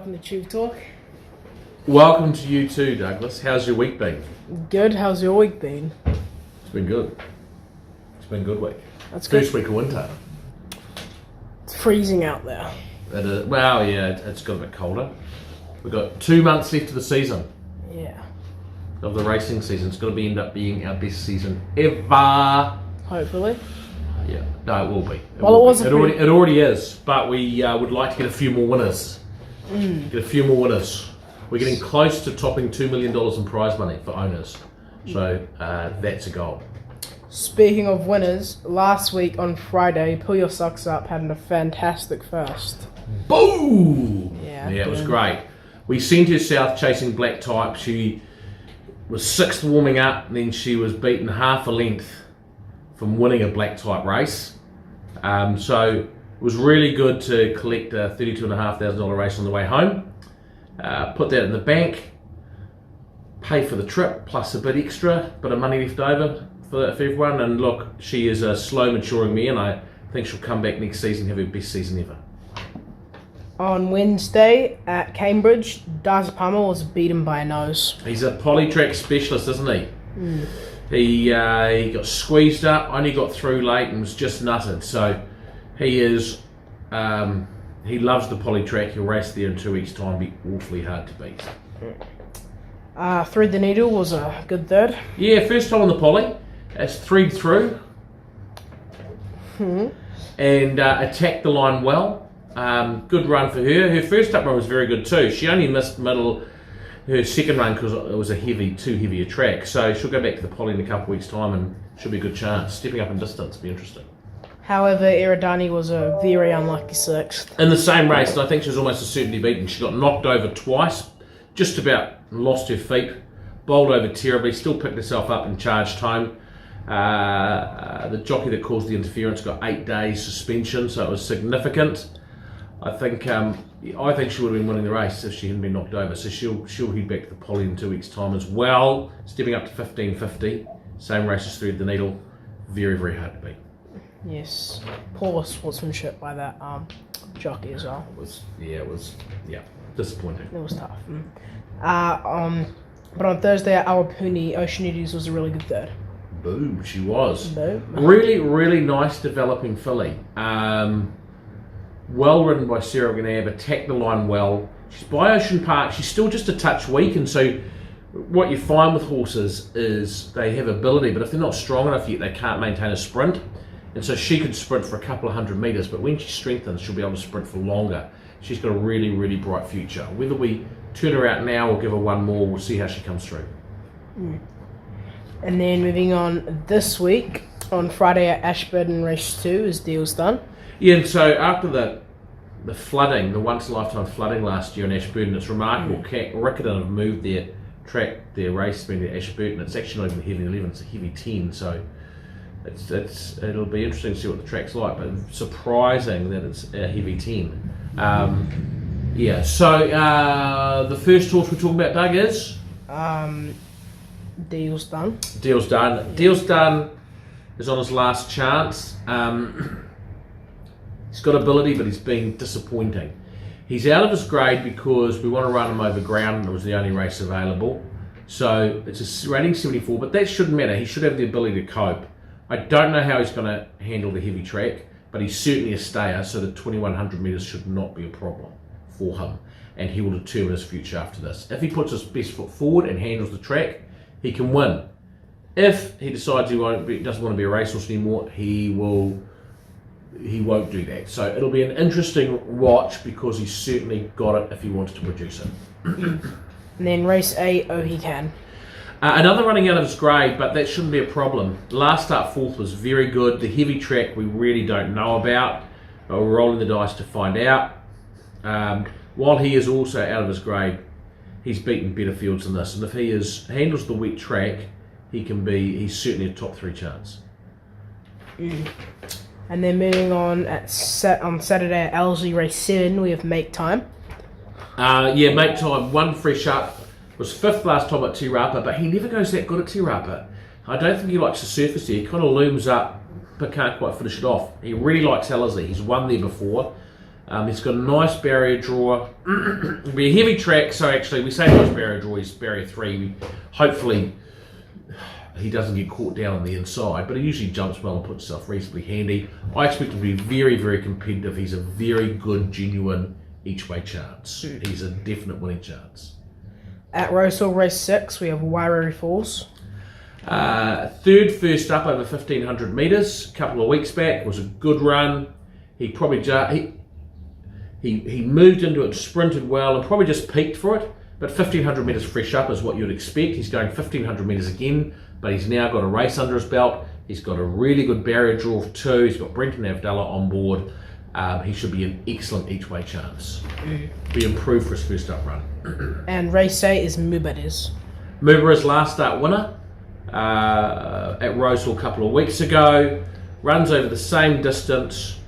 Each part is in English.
welcome to TubeTalk. Welcome to you too, Douglas. How's your week been? Good, how's your week been? It's been good. It's been a good week. That's good. First week of winter. It's freezing out there. Well, yeah, it's got a bit colder. We've got 2 months left of the season, Yeah, of the racing season. It's going to end up being our best season ever. hopefully. Yeah, no, it will be. It already is, but we would like to get a few more winners. Get a few more winners. We're getting close to topping $2 million in prize money for owners. So that's a goal. Speaking of winners, last week on Friday, Pull Your Socks Up had a fantastic first. Boom! Yeah, it was great. We sent her south chasing black type. She was 6th warming up, and then she was beaten half a length from winning a black type race. So it was really good to collect a $32,500 race on the way home. Put that in the bank, pay for the trip, plus a bit extra, bit of money left over for everyone. And look, she is a slow maturing mare, and I think she'll come back next season and have her best season ever. On Wednesday at Cambridge, Darcy Palmer was beaten by a nose. He's a polytrack specialist, isn't he? He got squeezed up, only got through late and was just nutted. So he is, he loves the polytrack. He'll race there in 2 weeks' time, be awfully hard to beat. Thread the Needle was a good third. Yeah, first time on the poly. It's thread through. And attacked the line well. Good run for her. Her first up run was very good too. She only missed her second run because it was too heavy a track. So she'll go back to the poly in a couple of weeks' time and should be a good chance. Stepping up in distance will be interesting. However, Eridani was a very unlucky 6th. In the same race, I think she was almost a certainty beaten. She got knocked over twice, just about lost her feet, bowled over terribly, still picked herself up and charged home. The jockey that caused the interference got 8 days suspension, so it was significant. I think she would have been winning the race if she hadn't been knocked over. So she'll head back to the poly in 2 weeks' time as well, stepping up to 15.50. Same race as Thread the Needle. Very, very hard to beat. Yes, poor sportsmanship by that jockey as well. It was disappointing. It was tough. But on Thursday at Awapuni, Oceanides was a really good third. Boom, she was. Boom. Really, really nice developing filly. Well ridden by Sarah Ganab, attacked the line well. She's by Ocean Park. She's still just a touch weak, and so what you find with horses is they have ability, but if they're not strong enough yet, they can't maintain a sprint. And so she could sprint for a couple of 100 metres, but when she strengthens, she'll be able to sprint for longer. She's got a really, really bright future. Whether we turn her out now or give her one more, we'll see how she comes through. And then moving on this week, on Friday at Ashburton, race 2 is Deal's Done. Yeah, and so after the flooding, the once-in-a-lifetime flooding last year in Ashburton, it's remarkable. Riccarton have moved their race speed to Ashburton. It's actually not even a heavy 11, it's a heavy 10, so it'll be interesting to see what the track's like, but surprising that it's a heavy 10. So the first horse we're talking about, Doug, is? Deal's Done. Deal's Done. Deal's Done is on his last chance. He's got ability, but he's been disappointing. He's out of his grade because we want to run him over ground, and it was the only race available. So it's a rating 74, but that shouldn't matter. He should have the ability to cope. I don't know how he's going to handle the heavy track, but he's certainly a stayer, so the 2100 metres should not be a problem for him, and he will determine his future after this. If he puts his best foot forward and handles the track, he can win. If he decides he doesn't want to be a racehorse anymore, he won't do that. So it'll be an interesting watch because he's certainly got it if he wants to produce it. And then race 8, Oh He Can. Another running out of his grade, but that shouldn't be a problem. Last start 4th was very good. The heavy track we really don't know about, but we're rolling the dice to find out. While he is also out of his grade, he's beaten better fields than this, and if he handles the wet track, he's certainly a top 3 chance. And then moving on on Saturday at Ellerslie race 7, we have Make Time. Make Time, one fresh up, was 5th last time at Te Rapa, but he never goes that good at Te Rapa. I don't think he likes the surface there. He kind of looms up, but can't quite finish it off. He really likes Ellerslie. He's won there before. He's got a nice barrier draw. It'll be a heavy track, so actually we say nice barrier draw, he's barrier 3. Hopefully he doesn't get caught down on the inside, but he usually jumps well and puts himself reasonably handy. I expect him to be very, very competitive. He's a very good, genuine each-way chance. He's a definite winning chance. At Roseville Race 6, we have Wairari Falls. Third first up over 1,500 metres a couple of weeks back. Was a good run. He probably he moved into it, sprinted well, and probably just peaked for it. But 1,500 metres fresh up is what you'd expect. He's going 1,500 metres again, but he's now got a race under his belt. He's got a really good barrier draw too. He's got Brenton Avdallah on board. He should be an excellent each-way chance. Be improved for his first up run. And race 8 is Mubadas. Mubara's last start winner at Roseville a couple of weeks ago. Runs over the same distance,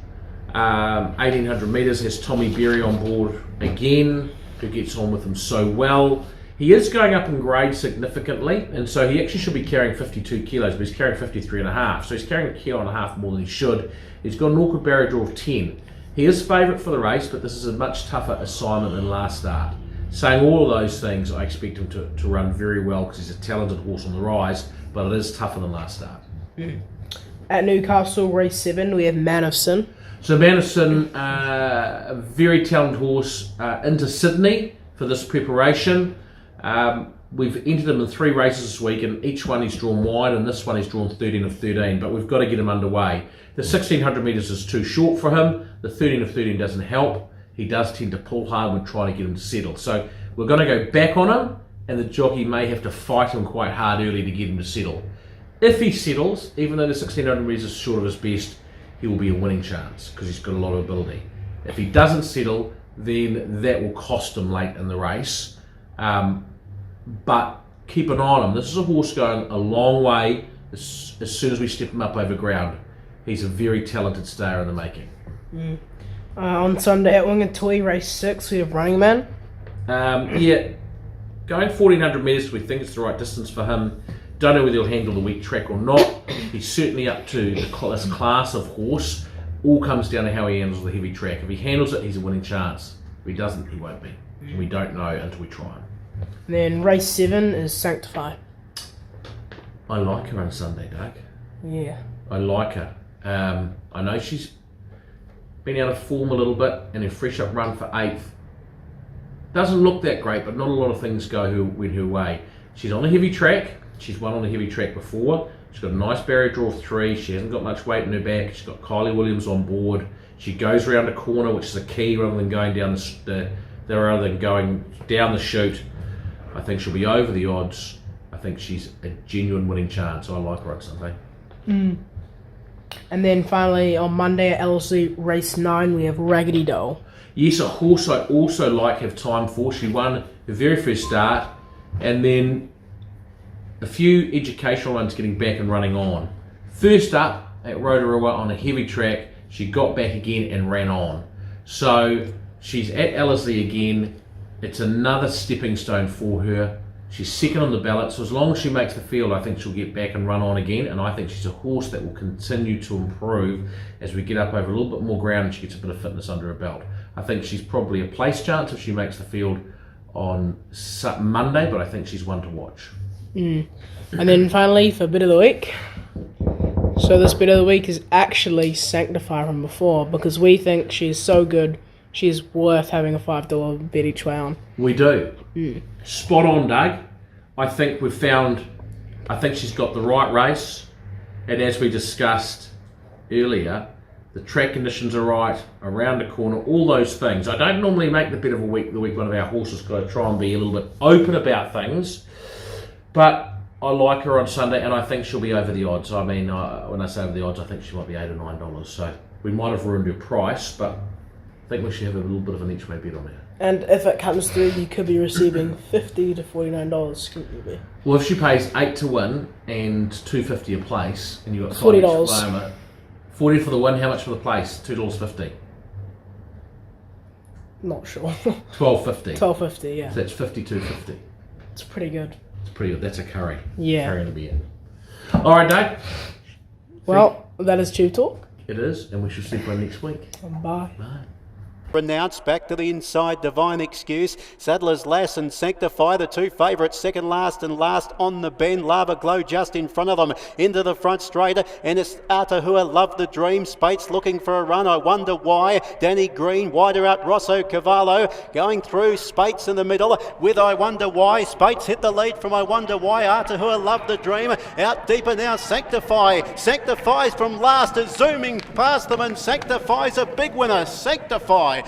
1,800 metres. Has Tommy Berry on board again, who gets on with him so well. He is going up in grade significantly, and so he actually should be carrying 52 kilos, but he's carrying 53.5. So he's carrying a kilo and a half more than he should. He's got an awkward barrier draw of 10. He is favourite for the race, but this is a much tougher assignment than last start. Saying all of those things, I expect him to run very well because he's a talented horse on the rise, but it is tougher than last start. At Newcastle Race 7, we have Man of Sin. So Man of Sin, a very talented horse into Sydney for this preparation. We've entered him in 3 races this week, and each one he's drawn wide, and this one he's drawn 13 of 13, but we've got to get him underway. The 1,600 metres is too short for him. The 13 of 13 doesn't help. He does tend to pull hard when trying to get him to settle. So we're going to go back on him, and the jockey may have to fight him quite hard early to get him to settle. If he settles, even though the 1,600 metres is short of his best, he will be a winning chance because he's got a lot of ability. If he doesn't settle, then that will cost him late in the race. But keep an eye on him. This is a horse going a long way as soon as we step him up over ground. He's a very talented stayer in the making. On Sunday at Wingatoi Race 6, we have Running Man. Going 1,400 metres, we think it's the right distance for him. Don't know whether he'll handle the weak track or not. He's certainly up to this class of horse. All comes down to how he handles the heavy track. If he handles it, he's a winning chance. If he doesn't, he won't be. And we don't know until we try him. And then race 7 is Sanctify. I like her on Sunday, Doug. Yeah. I like her. I know she's been out of form a little bit, and her fresh up run for 8th doesn't look that great, but not a lot of things go her way. She's on a heavy track. She's won on a heavy track before. She's got a nice barrier draw of 3. She hasn't got much weight in her back. She's got Kylie Williams on board. She goes around a corner, which is a key, rather than going down the chute. I think she'll be over the odds. I think she's a genuine winning chance. I like her on Sunday. And then finally on Monday at LSE Race 9, we have Raggedy Doll. Yes, a horse I also like have time for. She won her very first start, and then a few educational ones getting back and running on. First up at Rotorua on a heavy track, she got back again and ran on. So she's at LSE again. It's another stepping stone for her. She's second on the ballot, so as long as she makes the field, I think she'll get back and run on again, and I think she's a horse that will continue to improve as we get up over a little bit more ground and she gets a bit of fitness under her belt. I think she's probably a place chance if she makes the field on Monday, but I think she's one to watch. And then finally, for Bit of the Week. So this Bit of the Week is actually Sanctify from before, because we think she's so good, she's worth having a $5 bet each way on. We do. Spot on, Doug. I think she's got the right race, and as we discussed earlier, the track conditions are right, around the corner, all those things. I don't normally make the Bit of the Week one of our horses because I try and be a little bit open about things, but I like her on Sunday, and I think she'll be over the odds. I mean, when I say over the odds, I think she might be $8 or $9, so we might have ruined her price, but I think we should have a little bit of an each way bet on her. And if it comes through, you could be receiving $50 to $49, couldn't you be? Well, if she pays 8 to win and $2.50 a place, and you've got $40. 40 for the win. How much for the place? $2.50. Not sure. $12.50. $12.50, yeah. So that's $52.50. It's pretty good. It's pretty good. That's a curry. Yeah. Curry to be in. All right, Dave. Well, that is TubeTalk. It is, and we shall see you next week. Bye. Bye. Renounced back to the inside, Divine Excuse, Saddler's Lass and Sanctify, the two favourites, second last and last on the bend. Lava Glow just in front of them, into the front straight, and it's Atahua, Love the Dream. Spates looking for a run, I Wonder Why. Danny Green, wider out Rosso Cavallo, going through, Spates in the middle with I Wonder Why. Spates hit the lead from I Wonder Why. Atahua, Love the Dream, out deeper now, Sanctify. Sanctify's from last, is zooming past them, and Sanctify's a big winner. Sanctify.